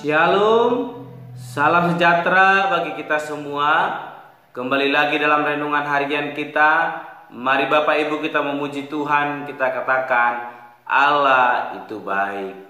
Shalom, salam sejahtera bagi kita semua. Kembali lagi dalam renungan harian kita. Mari Bapak Ibu kita memuji Tuhan. Kita katakan Allah itu baik.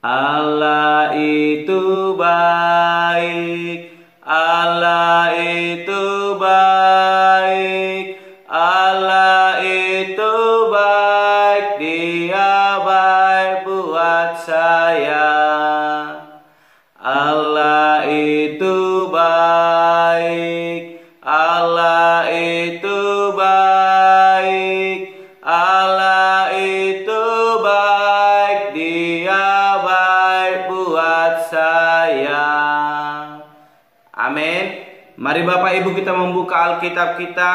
Allah itu baik. Allah itu baik. Allah itu baik. Dia baik buat saya. Allah itu baik. Allah itu baik. Allah itu baik. Dia baik buat saya. Amin. Mari Bapak Ibu kita membuka Alkitab kita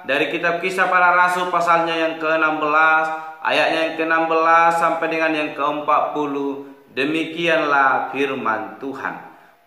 dari kitab Kisah Para Rasul pasalnya yang ke-16, ayatnya yang ke-16 sampai dengan yang ke-40. Demikianlah firman Tuhan.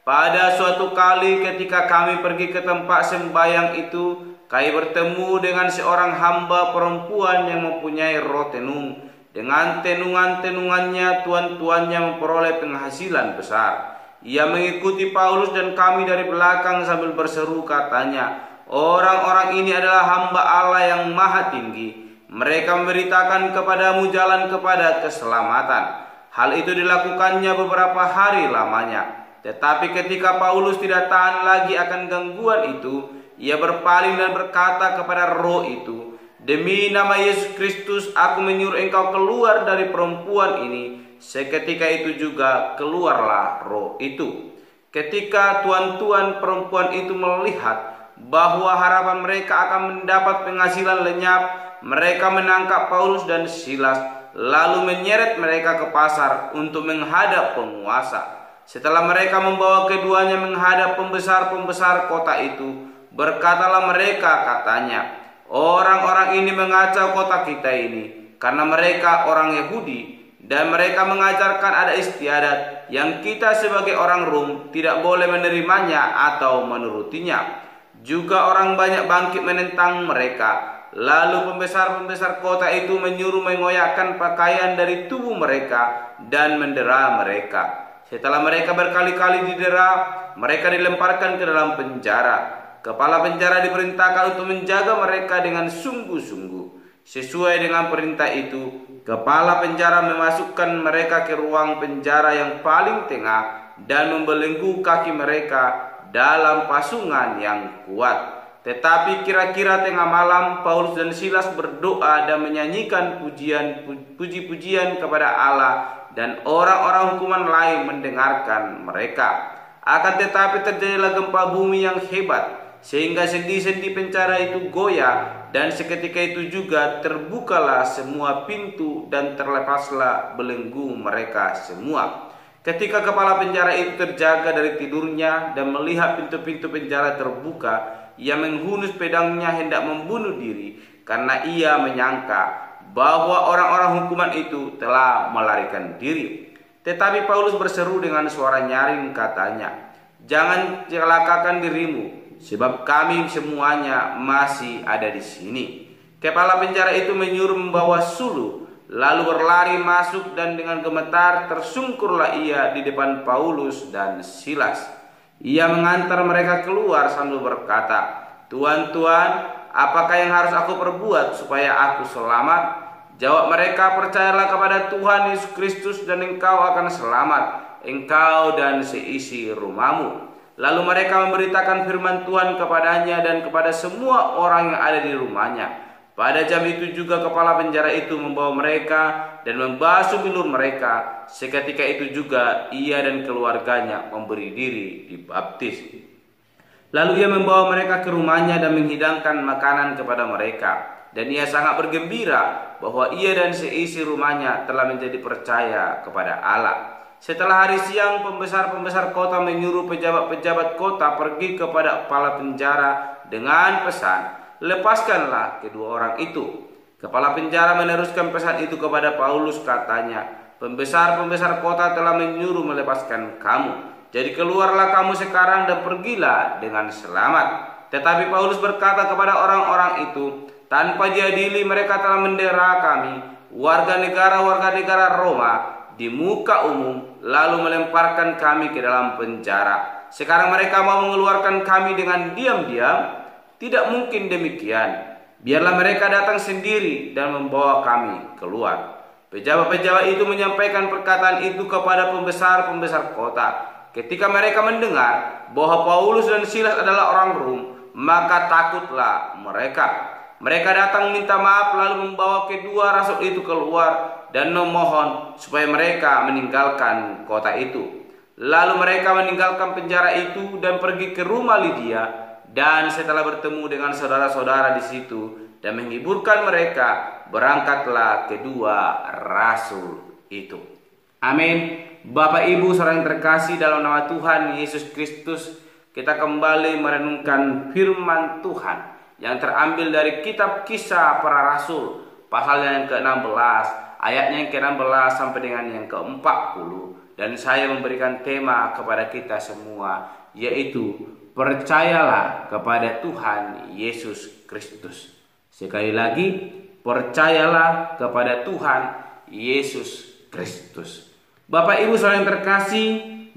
Pada suatu kali ketika kami pergi ke tempat sembahyang itu, kami bertemu dengan seorang hamba perempuan yang mempunyai roh tenung. Dengan tenungan-tenungannya tuan-tuannya memperoleh penghasilan besar. Ia mengikuti Paulus dan kami dari belakang sambil berseru, katanya, "Orang-orang ini adalah hamba Allah yang maha tinggi. Mereka memberitakan kepadamu jalan kepada keselamatan." Hal itu dilakukannya beberapa hari lamanya. Tetapi ketika Paulus tidak tahan lagi akan gangguan itu, ia berpaling dan berkata kepada roh itu, "Demi nama Yesus Kristus, aku menyuruh engkau keluar dari perempuan ini." Seketika itu juga keluarlah roh itu. Ketika tuan-tuan perempuan itu melihat bahwa harapan mereka akan mendapat penghasilan lenyap, mereka menangkap Paulus dan Silas, lalu menyeret mereka ke pasar untuk menghadap penguasa. Setelah mereka membawa keduanya menghadap pembesar-pembesar kota itu, berkatalah mereka, katanya, "Orang-orang ini mengacau kota kita ini, karena mereka orang Yahudi, dan mereka mengajarkan ada istiadat yang kita sebagai orang Rom tidak boleh menerimanya atau menurutinya. Juga orang banyak bangkit menentang mereka. Lalu pembesar-pembesar kota itu menyuruh mengoyakkan pakaian dari tubuh mereka dan mendera mereka. Setelah mereka berkali-kali didera, mereka dilemparkan ke dalam penjara. Kepala penjara diperintahkan untuk menjaga mereka dengan sungguh-sungguh. Sesuai dengan perintah itu, kepala penjara memasukkan mereka ke ruang penjara yang paling tengah dan membelenggu kaki mereka dalam pasungan yang kuat. Tetapi kira-kira tengah malam, Paulus dan Silas berdoa dan menyanyikan puji-pujian kepada Allah, dan orang-orang hukuman lain mendengarkan mereka. Akan tetapi terjadilah gempa bumi yang hebat, sehingga sendi-sendi penjara itu goyah, dan seketika itu juga terbukalah semua pintu dan terlepaslah belenggu mereka semua. Ketika kepala penjara itu terjaga dari tidurnya dan melihat pintu-pintu penjara terbuka, ia menghunus pedangnya hendak membunuh diri, karena ia menyangka bahwa orang-orang hukuman itu telah melarikan diri. Tetapi Paulus berseru dengan suara nyaring, katanya, "Jangan celakakan dirimu, sebab kami semuanya masih ada di sini." Kepala penjara itu menyuruh membawa suluh, lalu berlari masuk, dan dengan gemetar tersungkurlah ia di depan Paulus dan Silas. Ia mengantar mereka keluar sambil berkata, "Tuan-tuan, apakah yang harus aku perbuat supaya aku selamat?" Jawab mereka, "Percayalah kepada Tuhan Yesus Kristus dan engkau akan selamat, engkau dan seisi rumahmu." Lalu mereka memberitakan firman Tuhan kepadanya dan kepada semua orang yang ada di rumahnya. Pada jam itu juga kepala penjara itu membawa mereka dan membasuh bilur mereka. Seketika itu juga ia dan keluarganya memberi diri dibaptis. Lalu ia membawa mereka ke rumahnya dan menghidangkan makanan kepada mereka. Dan ia sangat bergembira bahwa ia dan seisi rumahnya telah menjadi percaya kepada Allah. Setelah hari siang, pembesar-pembesar kota menyuruh pejabat-pejabat kota pergi kepada kepala penjara dengan pesan, "Lepaskanlah kedua orang itu." Kepala penjara meneruskan pesan itu kepada Paulus, katanya, "Pembesar-pembesar kota telah menyuruh melepaskan kamu. Jadi keluarlah kamu sekarang dan pergilah dengan selamat." Tetapi Paulus berkata kepada orang-orang itu, "Tanpa diadili mereka telah mendera kami, warga negara Roma, di muka umum, lalu melemparkan kami ke dalam penjara. Sekarang mereka mau mengeluarkan kami dengan diam-diam. Tidak mungkin demikian. Biarlah mereka datang sendiri dan membawa kami keluar. Pejabat-pejabat itu menyampaikan perkataan itu kepada pembesar-pembesar kota. Ketika mereka mendengar bahwa Paulus dan Silas adalah orang Rom, maka takutlah mereka. Mereka datang minta maaf lalu membawa kedua rasul itu keluar dan memohon supaya mereka meninggalkan kota itu. Lalu mereka meninggalkan penjara itu dan pergi ke rumah Lydia. Dan setelah bertemu dengan saudara-saudara di situ dan menghiburkan mereka, berangkatlah kedua rasul itu. Amin. Bapak Ibu saudara yang terkasih dalam nama Tuhan Yesus Kristus, kita kembali merenungkan firman Tuhan yang terambil dari kitab Kisah Para Rasul, pasalnya yang ke-16, ayatnya yang ke-16 sampai dengan yang ke-40. Dan saya memberikan tema kepada kita semua, yaitu percayalah kepada Tuhan Yesus Kristus. Sekali lagi, percayalah kepada Tuhan Yesus Kristus. Bapak Ibu saudara yang terkasih,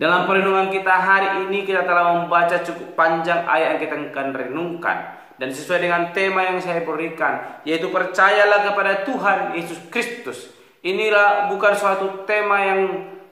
dalam perenungan kita hari ini kita telah membaca cukup panjang ayat yang kita akan renungkan. Dan sesuai dengan tema yang saya berikan, yaitu percayalah kepada Tuhan Yesus Kristus. Inilah bukan suatu tema yang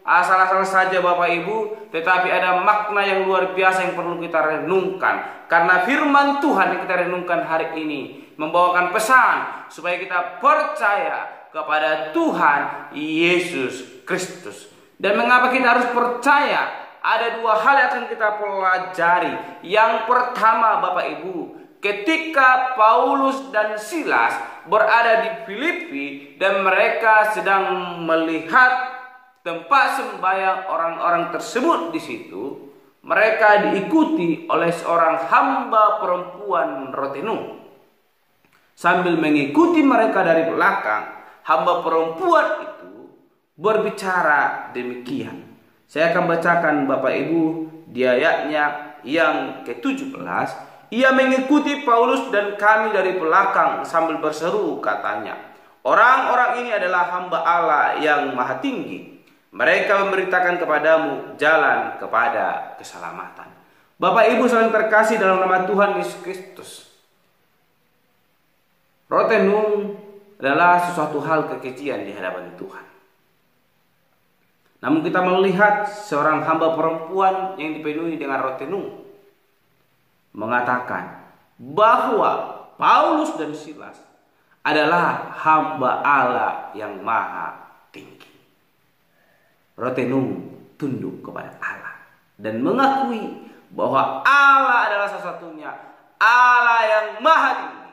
asal-asal saja Bapak Ibu, tetapi ada makna yang luar biasa yang perlu kita renungkan. Karena firman Tuhan yang kita renungkan hari ini membawakan pesan supaya kita percaya kepada Tuhan Yesus Kristus. Dan mengapa kita harus percaya? Ada dua hal yang akan kita pelajari. Yang pertama Bapak Ibu, ketika Paulus dan Silas berada di Filipi dan mereka sedang melihat tempat sembahyang orang-orang tersebut di situ, mereka diikuti oleh seorang hamba perempuan Rotenung. Sambil mengikuti mereka dari belakang, hamba perempuan itu berbicara demikian. Saya akan bacakan Bapak Ibu di ayatnya yang ke-17. Ia mengikuti Paulus dan kami dari belakang sambil berseru, katanya, orang-orang ini adalah hamba Allah yang maha tinggi. Mereka memberitakan kepadamu jalan kepada keselamatan. Bapak Ibu saudara yang terkasih dalam nama Tuhan Yesus Kristus, Rotenung adalah sesuatu hal kekejian di hadapan Tuhan. Namun kita melihat seorang hamba perempuan yang dipenuhi dengan Rotenung mengatakan bahwa Paulus dan Silas adalah hamba Allah yang maha tinggi. Rotenung tunduk kepada Allah dan mengakui bahwa Allah adalah satu-satunya Allah yang maha tinggi,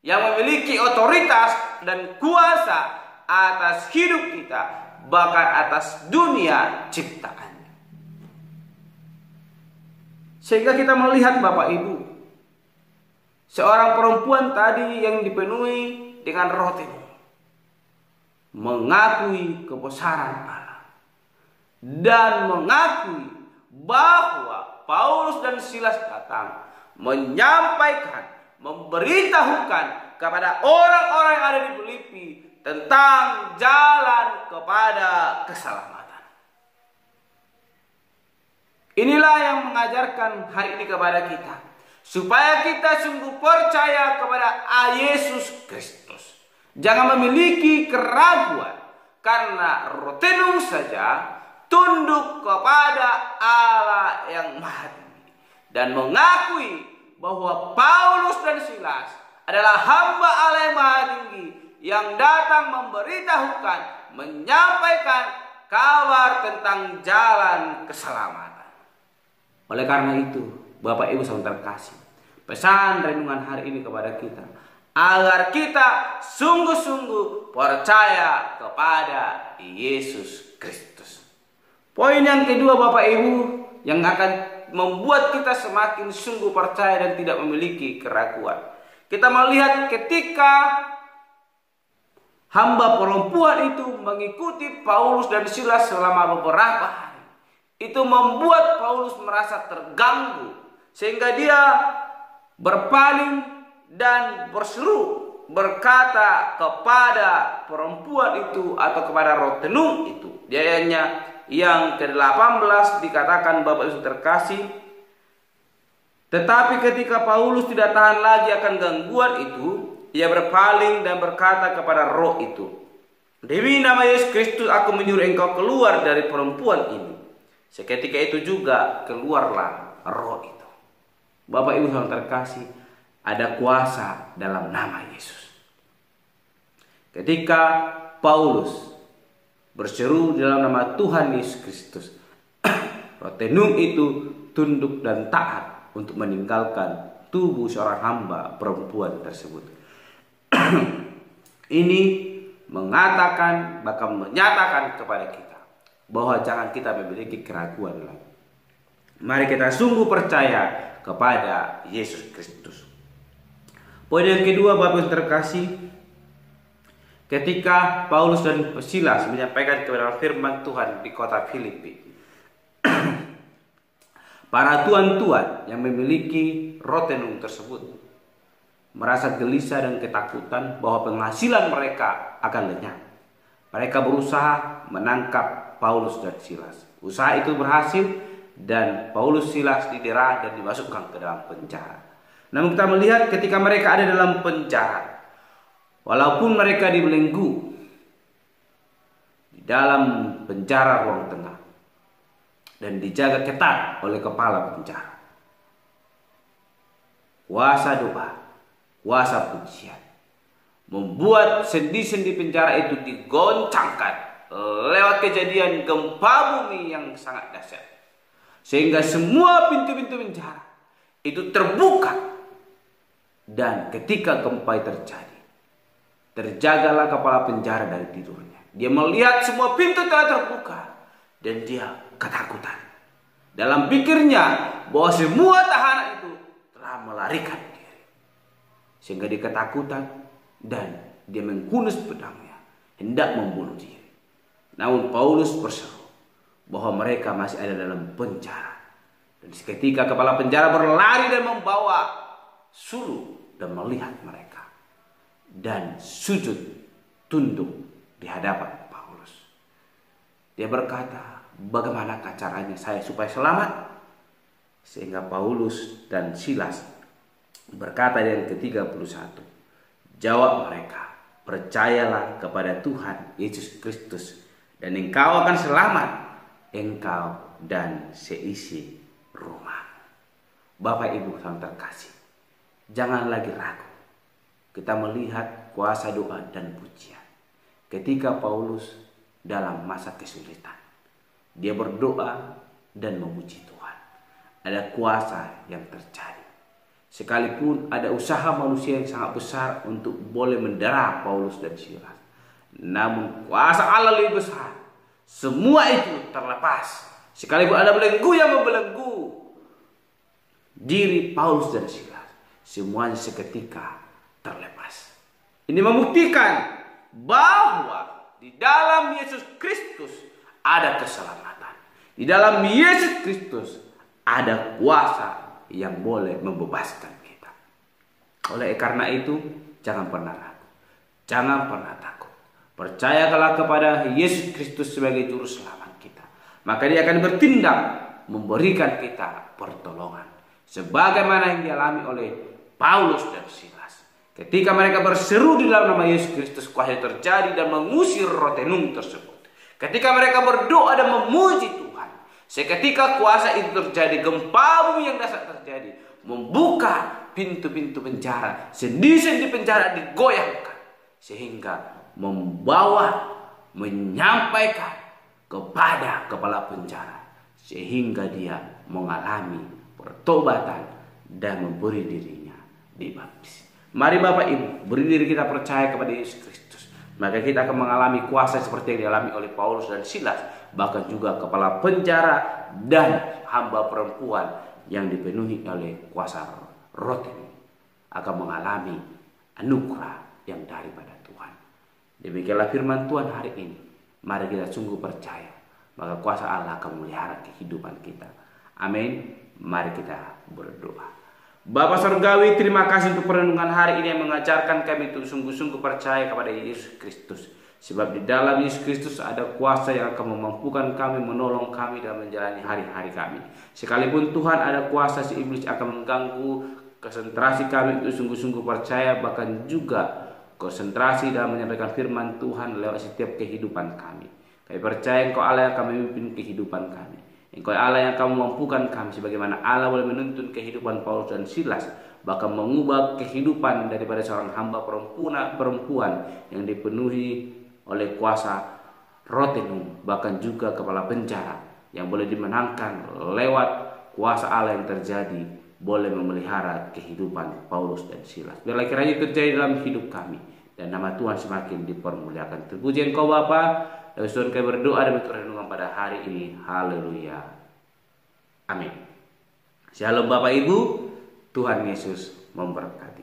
yang memiliki otoritas dan kuasa atas hidup kita, bahkan atas dunia ciptaannya. Sehingga kita melihat Bapak Ibu, seorang perempuan tadi yang dipenuhi dengan Rotenung mengakui kebesaran Allah dan mengakui bahwa Paulus dan Silas datang menyampaikan, memberitahukan kepada orang-orang yang ada di Filipi tentang jalan kepada keselamatan. Inilah yang mengajarkan hari ini kepada kita, supaya kita sungguh percaya kepada Yesus Kristus. Jangan memiliki keraguan, karena Rotenung saja tunduk kepada Allah yang maha tinggi dan mengakui bahwa Paulus dan Silas adalah hamba Allah yang maha tinggi yang datang memberitahukan, menyampaikan kabar tentang jalan keselamatan. Oleh karena itu, Bapak Ibu saudara terkasih, pesan renungan hari ini kepada kita agar kita sungguh-sungguh percaya kepada Yesus Kristus. Poin yang kedua Bapak Ibu yang akan membuat kita semakin sungguh percaya dan tidak memiliki keraguan. Kita melihat ketika hamba perempuan itu mengikuti Paulus dan Silas selama beberapa hari, itu membuat Paulus merasa terganggu sehingga dia berpaling dan berseru berkata kepada perempuan itu atau kepada roh tenung itu. Di ayatnya yang ke-18 dikatakan, Bapak Ibu terkasih, tetapi ketika Paulus tidak tahan lagi akan gangguan itu, ia berpaling dan berkata kepada roh itu, demi nama Yesus Kristus aku menyuruh engkau keluar dari perempuan ini. Seketika itu juga keluarlah roh itu. Bapak Ibu yang terkasih, ada kuasa dalam nama Yesus. Ketika Paulus berseru dalam nama Tuhan Yesus Kristus, roh tenung itu tunduk dan taat untuk meninggalkan tubuh seorang hamba perempuan tersebut. Ini mengatakan, bahkan menyatakan kepada kita bahwa jangan kita memiliki keraguan lagi. Mari kita sungguh percaya kepada Yesus Kristus. Poin yang kedua, Bapak terkasih, ketika Paulus dan Silas menyampaikan kebenaran firman Tuhan di kota Filipi, para tuan-tuan yang memiliki roh tenung tersebut merasa gelisah dan ketakutan bahwa penghasilan mereka akan lenyap. Mereka berusaha menangkap Paulus dan Silas. Usaha itu berhasil dan Paulus, Silas didera dan dimasukkan ke dalam penjara. Namun kita melihat ketika mereka ada dalam penjara, walaupun mereka dibelenggu di dalam penjara ruang tengah dan dijaga ketat oleh kepala penjara, kuasa doa, kuasa pujian membuat sendi-sendi penjara itu digoncangkan lewat kejadian gempa bumi yang sangat dahsyat, sehingga semua pintu-pintu penjara itu terbuka. Dan ketika gempa terjadi, terjagalah kepala penjara dari tidurnya. Dia melihat semua pintu telah terbuka dan dia ketakutan. Dalam pikirnya bahwa semua tahanan itu telah melarikan diri, sehingga dia ketakutan dan dia menghunus pedangnya hendak membunuh diri. Namun Paulus berseru bahwa mereka masih ada dalam penjara. Dan seketika kepala penjara berlari dan membawa suluh dan melihat mereka dan sujud tunduk di hadapan Paulus. Dia berkata, bagaimanakah caranya saya supaya selamat? Sehingga Paulus dan Silas berkata di ayat ke-31, jawab mereka, percayalah kepada Tuhan Yesus Kristus dan engkau akan selamat, engkau dan seisi rumah. Bapak Ibu yang terkasih, jangan lagi ragu. Kita melihat kuasa doa dan pujian. Ketika Paulus dalam masa kesulitan, dia berdoa dan memuji Tuhan. Ada kuasa yang terjadi. Sekalipun ada usaha manusia yang sangat besar untuk boleh mendera Paulus dan Silas, namun kuasa Allah lebih besar. Semua itu terlepas. Sekalipun ada belenggu yang membelenggu diri Paulus dan Silas, semuanya seketika terlepas. Ini membuktikan bahwa di dalam Yesus Kristus ada keselamatan. Di dalam Yesus Kristus ada kuasa yang boleh membebaskan kita. Oleh karena itu, jangan pernah ragu, jangan pernah takut. Percayalah kepada Yesus Kristus sebagai juru selamat kita. Maka dia akan bertindak memberikan kita pertolongan, sebagaimana yang dialami oleh Paulus dan Silas. Ketika mereka berseru di dalam nama Yesus Kristus, kuasa terjadi dan mengusir roh tenung tersebut. Ketika mereka berdoa dan memuji Tuhan, seketika kuasa itu terjadi, gempa bumi yang dahsyat terjadi, membuka pintu-pintu penjara, sendi-sendi penjara digoyangkan, sehingga menyampaikan kepada kepala penjara, sehingga dia mengalami pertobatan dan memberi dirinya dibaptis. Mari Bapak Ibu, beri diri kita percaya kepada Yesus Kristus, maka kita akan mengalami kuasa seperti yang dialami oleh Paulus dan Silas, bahkan juga kepala penjara dan hamba perempuan yang dipenuhi oleh kuasa roh tenung akan mengalami anugerah yang daripada Tuhan. Demikianlah firman Tuhan hari ini. Mari kita sungguh percaya, maka kuasa Allah akan memelihara kehidupan kita. Amin. Mari kita berdoa. Bapa Surgawi, terima kasih untuk perenungan hari ini yang mengajarkan kami untuk sungguh-sungguh percaya kepada Yesus Kristus. Sebab di dalam Yesus Kristus ada kuasa yang akan memampukan kami, menolong kami dalam menjalani hari-hari kami. Sekalipun Tuhan ada kuasa si iblis akan mengganggu konsentrasi kami untuk sungguh-sungguh percaya, bahkan juga konsentrasi dalam menyampaikan firman Tuhan lewat setiap kehidupan kami. Kami percaya Engkau Allah yang akan memimpin kehidupan kami. Engkau Allah yang akan memampukan kami, sebagaimana Allah boleh menuntun kehidupan Paulus dan Silas, bahkan mengubah kehidupan daripada seorang hamba perempuan yang dipenuhi oleh kuasa rotenum, bahkan juga kepala penjara yang boleh dimenangkan lewat kuasa Allah yang terjadi, boleh memelihara kehidupan Paulus dan Silas. Biarlah kiranya terjadi dalam hidup kami, dan nama Tuhan semakin dipermuliakan. Terpuji Engkau Bapa. Tuhan, kami berdoa demi renungan pada hari ini. Haleluya. Amin. Shalom Bapak Ibu. Tuhan Yesus memberkati.